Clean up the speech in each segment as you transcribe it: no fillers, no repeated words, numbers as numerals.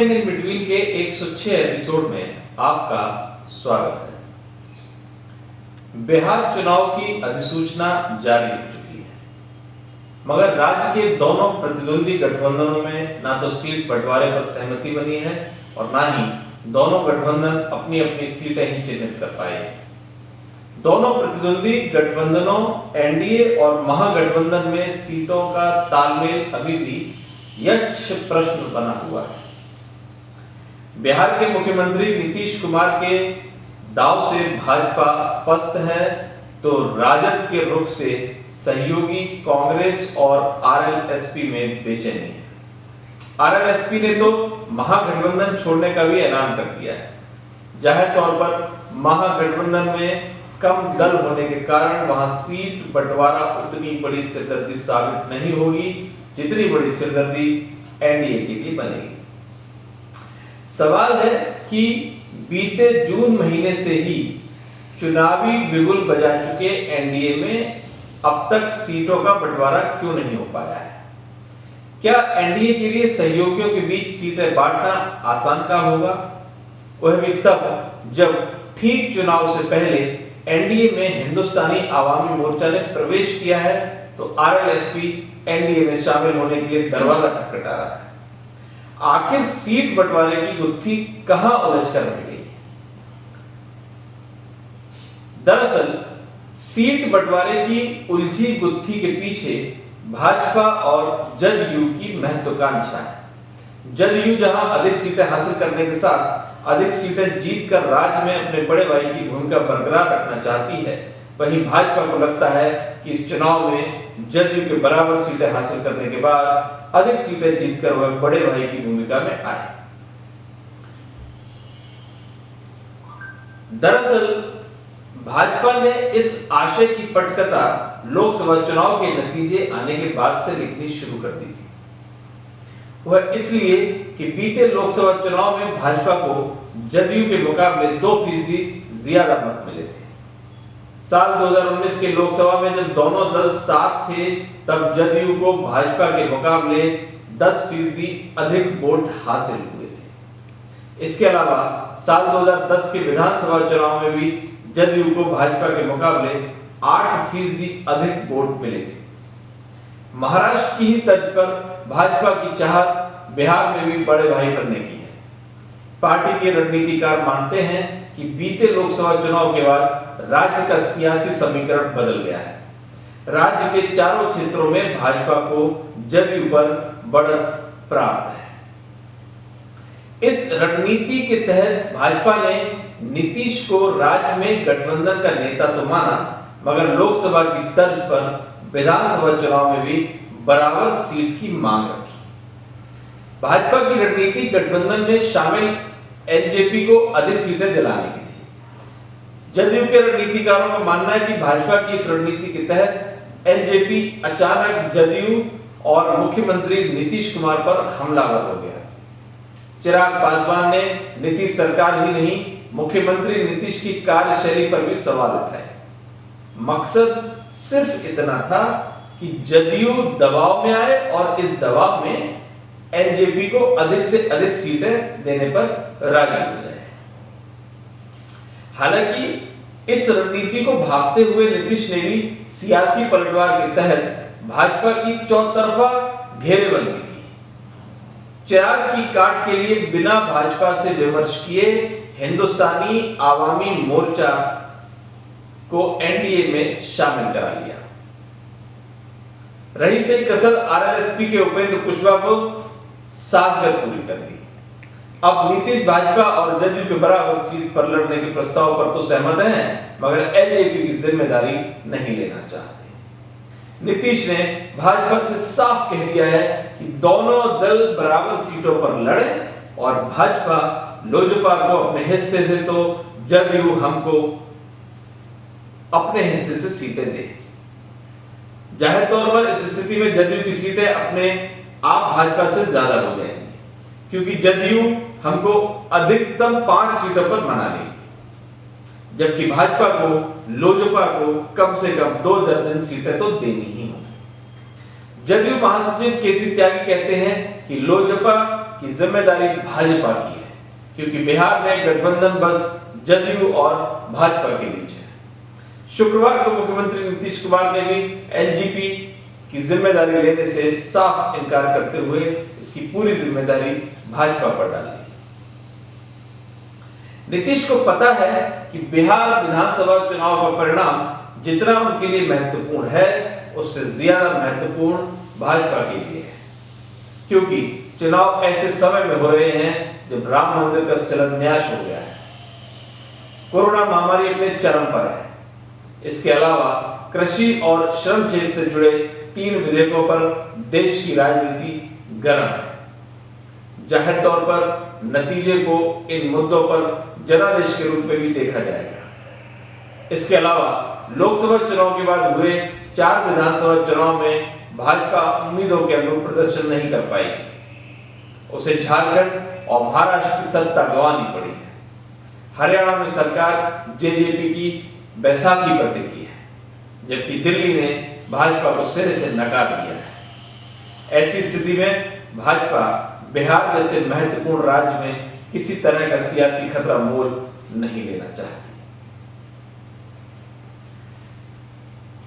Something in between के 106 episode में आपका स्वागत है। बिहार चुनाव की अधिसूचना जारी हो चुकी है, मगर राज्य के दोनों प्रतिद्वंदी गठबंधनों में ना तो सीट बंटवारे पर सहमति बनी है और ना ही दोनों गठबंधन अपनी अपनी सीटें ही चिन्हित कर पाए हैं। दोनों प्रतिद्वंदी गठबंधनों एनडीए और महागठबंधन में सीटों का तालमेल अभी भी यक्ष प्रश्न बना हुआ है। बिहार के मुख्यमंत्री नीतीश कुमार के दांव से भाजपा पस्त है, तो राजद के रुख से सहयोगी कांग्रेस और आरएलएसपी में बेचैनी है। आरएलएसपी ने तो महागठबंधन छोड़ने का भी ऐलान कर दिया है। जाहिर तौर पर महागठबंधन में कम दल होने के कारण वहां सीट बंटवारा उतनी बड़ी सिरदर्दी साबित नहीं होगी जितनी बड़ी सिरदर्दी एनडीए के लिए बनेगी। सवाल है कि बीते जून महीने से ही चुनावी बिगुल बजा चुके एनडीए में अब तक सीटों का बंटवारा क्यों नहीं हो पाया है। क्या एनडीए के लिए सहयोगियों के बीच सीटें बांटना आसान काम होगा, वह भी तब जब ठीक चुनाव से पहले एनडीए में हिंदुस्तानी आवामी मोर्चा ने प्रवेश किया है, तो आरएलएसपी एनडीए में शामिल होने के लिए दरवाजा खटखटा रहा है। आखिर सीट बंटवारे की गुत्थी कहां उलझ कर रह गई है? दरअसल सीट बंटवारे की उलझी गुत्थी के पीछे भाजपा और जदयू की महत्वाकांक्षा है। जदयू जहां अधिक सीटें हासिल करने के साथ अधिक सीटें जीतकर राज्य में अपने बड़े भाई की भूमिका बरकरार रखना चाहती है, वहीं भाजपा को लगता है कि इस चुनाव में जदयू के बराबर सीटें हासिल करने के बाद अधिक सीटें जीतकर वह बड़े भाई की भूमिका में आए। दरअसल भाजपा ने इस आशय की पटकथा लोकसभा चुनाव के नतीजे आने के बाद से लिखनी शुरू कर दी थी। वह इसलिए कि बीते लोकसभा चुनाव में भाजपा को जदयू के मुकाबले 2% ज्यादा मत मिले थे। साल 2019 के लोकसभा में जब दोनों दल साथ थे, तब जदयू को भाजपा के मुकाबले 10% अधिक वोट हासिल हुए थे। इसके अलावा साल 2010 के विधानसभा चुनाव में भी जदयू को भाजपा के मुकाबले 8% अधिक वोट मिले थे। महाराष्ट्र की ही तर्ज पर भाजपा की चाहत बिहार में भी बड़े भाई बनने की है। पार्टी के रणनीतिकार मानते हैं कि बीते लोकसभा चुनाव के बाद राज्य का सियासी समीकरण बदल गया है। राज्य के चारों क्षेत्रों में भाजपा को जदयू पर बढ़त प्राप्त है। इस रणनीति के तहत भाजपा ने नीतीश को राज्य में गठबंधन का नेता तो माना, मगर लोकसभा की तर्ज पर विधानसभा चुनाव में भी बराबर सीट की मांग रखी। भाजपा की रणनीति गठबंधन में शामिल एलजेपी को अधिक सीटें दिलाने की थी। जदयू के रणनीतिकारों का मानना है कि भाजपा की इस रणनीति के तहत एलजेपी अचानक जदयू और मुख्यमंत्री नीतीश कुमार पर हमलावर हो गया। चिराग पासवान ने नीतीश सरकार ही नहीं, मुख्यमंत्री नीतीश की कार्यशैली पर भी सवाल उठाए। मकसद सिर्फ इतना था कि जदयू दबाव में आए और इस दबाव में एलजेपी को अधिक से अधिक सीटें देने पर राजी हो जाए। हालांकि इस रणनीति को भांपते हुए नीतीश ने भी सियासी पलटवार के तहत भाजपा की चौतरफा घेरेबंदी की। चिराग की काट के लिए बिना भाजपा से विमर्श किए हिंदुस्तानी आवामी मोर्चा को एनडीए में शामिल करा लिया। रही से कसर आरएलएसपी के उपेंद्र कुशवाहा को साथ कर पूरी कर दी। अब नीतीश भाजपा और जदयू के बराबर सीट पर लड़ने के प्रस्ताव पर तो सहमत हैं, मगर एलजेपी की जिम्मेदारी नहीं लेना चाहते। नीतीश ने भाजपा से साफ कह दिया है कि दोनों दल बराबर सीटों पर लड़ें और भाजपा लोजपा को अपने हिस्से से तो जदयू हमको अपने हिस्से से सीटें दे। जाहिर तौर पर इस स्थिति में जदयू की सीटें अपने आप भाजपा से ज्यादा हो जाएंगी, क्योंकि जदयू हमको अधिकतम 5 सीटों पर मना लेगी, जबकि भाजपा को लोजपा को कम से कम 2 दर्जन सीटें तो देनी ही होगी। जदयू महासचिव केसी त्यागी कहते हैं कि लोजपा की जिम्मेदारी भाजपा की है, क्योंकि बिहार में गठबंधन बस जदयू और भाजपा के बीच है। शुक्रवार को मुख्यमंत्री नीतीश कुमार ने भी एलजेपी की जिम्मेदारी लेने से साफ इनकार करते हुए इसकी पूरी जिम्मेदारी भाजपा पर डाली। नीतीश को पता है कि बिहार विधानसभा चुनाव का परिणाम जितना उनके लिए महत्वपूर्ण है, उससे ज्यादा महत्वपूर्ण भाजपा के लिए है, क्योंकि चुनाव ऐसे समय में हो रहे हैं जब राम मंदिर का शिलान्यास हो गया है, कोरोना महामारी अपने चरम पर है। इसके अलावा कृषि और श्रम क्षेत्र से जुड़े 3 विधेयकों पर देश की राजनीति गर्म है। जाहिर तौर पर नतीजे को इन मुद्दों पर जनादेश के रूप में भी देखा जाएगा। इसके अलावा लोकसभा चुनाव के बाद हुए 4 विधानसभा चुनाव में भाजपा उम्मीदों के अनुरूप प्रदर्शन नहीं कर पाई। उसे झारखंड और महाराष्ट्र की सत्ता गंवानी पड़ी है। हरियाणा में सरकार जेजेपी की बैसाखी पर टिकी है, जबकि दिल्ली ने भाजपा को सिरे से नकार दिया है। ऐसी स्थिति में भाजपा बिहार जैसे महत्वपूर्ण राज्य में किसी तरह का सियासी खतरा मोल नहीं लेना चाहती।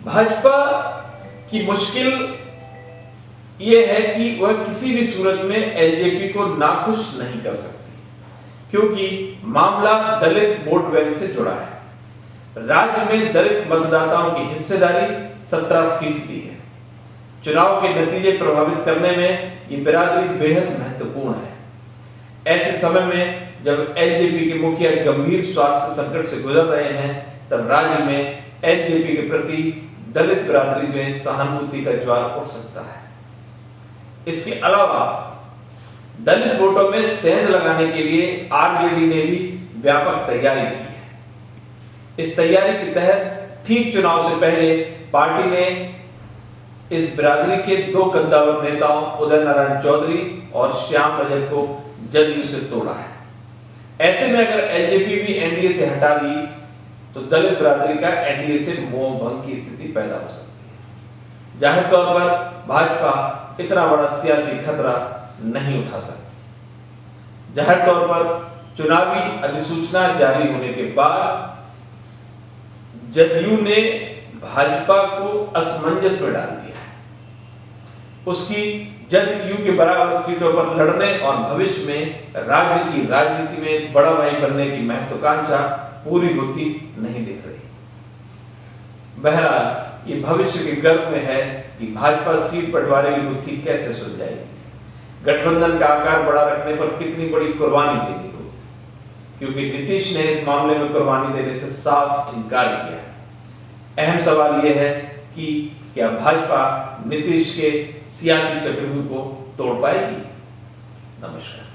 भाजपा की मुश्किल यह है कि वह किसी भी सूरत में एलजेपी को नाखुश नहीं कर सकती, क्योंकि मामला दलित वोट बैंक से जुड़ा है। राज्य में दलित मतदाताओं की हिस्सेदारी 17% है। चुनाव के नतीजे प्रभावित करने में ये बिरादरी बेहद महत्वपूर्ण है। ऐसे समय में जब एलजेपी के मुखिया गंभीर स्वास्थ्य संकट से गुजर रहे हैं, तब राज्य में एलजेपी के प्रति दलित बिरादरी में सहानुभूति का ज्वार उठ सकता है। इसके अलावा दलित वोटों में सेंध लगाने के लिए आरजेडी ने भी व्यापक तैयारी की है। इस तैयारी के तहत ठीक चुनाव से पहले पार्टी ने इस बिरादरी के 2 कद्दावर नेताओं उदय नारायण चौधरी और श्याम रजक को जदयू से तोड़ा है। ऐसे में अगर एलजेपी भी एनडीए से हटा ली तो दलित बिरादरी का एनडीए से मोह भंग की स्थिति पैदा हो सकती है। जाहिर तौर पर भाजपा इतना बड़ा सियासी खतरा नहीं उठा सकती। जाहिर तौर पर चुनावी अधिसूचना जारी होने के बाद जदयू ने भाजपा को असमंजस में डाल दिया है। उसकी जदयू के बराबर सीटों पर लड़ने और भविष्य में राज्य की राजनीति में बड़ा भाई बनने की महत्वाकांक्षा पूरी होती नहीं दिख रही। बहरहाल ये भविष्य के गर्भ में है कि भाजपा सीट बंटवारे की गुत्थी कैसे सुलझाएगी, गठबंधन का आकार बड़ा रखने पर कितनी बड़ी कुर्बानी देनी होगी, क्योंकि नीतीश ने इस मामले में कुर्बानी देने से साफ इनकार किया है। अहम सवाल यह है कि क्या भाजपा नीतीश के सियासी चक्रव्यूह को तोड़ पाएगी। नमस्कार।